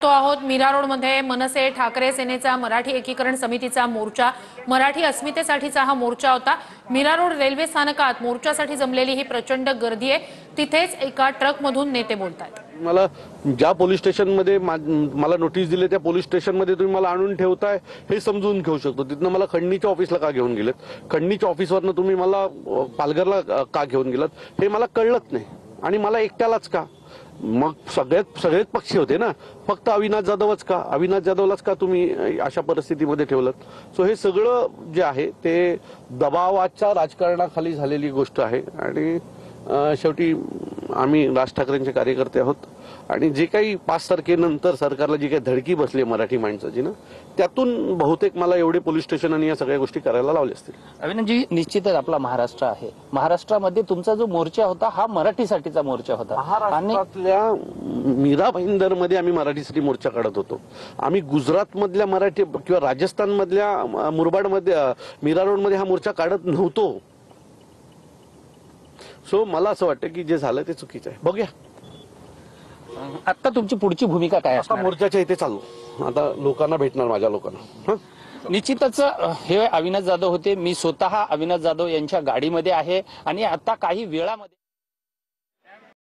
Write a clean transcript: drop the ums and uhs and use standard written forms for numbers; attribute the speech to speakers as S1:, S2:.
S1: तो आहोत मीरा रोड मध्ये मनसे ठाकरे सेनेचा मराठी एकीकरण समितीचा मोर्चा। मराठी अस्मितेसाठीचा हा मोर्चा होता। मीरा रोड रेल्वे स्थानकात मोर्चासाठी जमलेली ही प्रचंड गर्दी आहे। तिथेच एका ट्रक मधून नेते बोलतात।
S2: मला ज्या पोलीस स्टेशन मध्ये मला नोटीस दिले त्या पोलीस स्टेशन मध्ये तुम्ही मला आणून ठेवताय हे समजून घेऊ शकतो। तिथनं मला खंडणीच्या ऑफिसला का घेऊन गेलेत, खंडणीच्या ऑफिसवरनं तुम्ही मला पालघरला का घेऊन गेलात हे मला कळलंच नाही। आणि मला एकट्यालाच का, मग सगळेच पक्ष होते ना, फक्त अविनाश जाधवच का, अविनाश जाधवलाच का तुम्ही अशा परिस्थितीमध्ये ठेवलं। सो हे सगळं जे आहे ते दबावाच्या राजकारणाखाली झालेली गोष्ट आहे। आणि शेवटी आम्ही राज ठाकरेंचे कार्यकर्ते आहोत आणि जे काही 5 तारखेनंतर सरकारला जी काही धडकी बसली मराठी माणसाची ना, त्यातून बहुतेक मला एवढे पोलीस स्टेशन आणि या सगळ्या गोष्टी करायला लावल्या असतील।
S3: अविनाशजी, निश्चितच आपला महाराष्ट्र आहे, महाराष्ट्रामध्ये तुमचा जो मोर्चा होता हा मराठीसाठीचा मोर्चा होता।
S2: महाराष्ट्रातल्या मीरा भाईंदर मध्ये आम्ही मराठीसाठी मोर्चा काढत होतो। आम्ही गुजरात मधल्या मराठी किंवा राजस्थान मधल्या मुरबाड मध्ये मीरा रोड मध्ये हा मोर्चा काढत नव्हतो। सो मला असं वाटतं की जे झालं ते चुकीचं आहे। बघूया
S3: आता तुमची पुढची भूमिका काय असणार?
S2: मोर्चाच्या इथे चालू, आता लोकांना भेटणार, माझ्या लोकांना।
S3: निश्चितच हे अविनाश जाधव होते। मी स्वतः अविनाश जाधव यांच्या गाडीमध्ये आहे आणि आता काही वेळामध्ये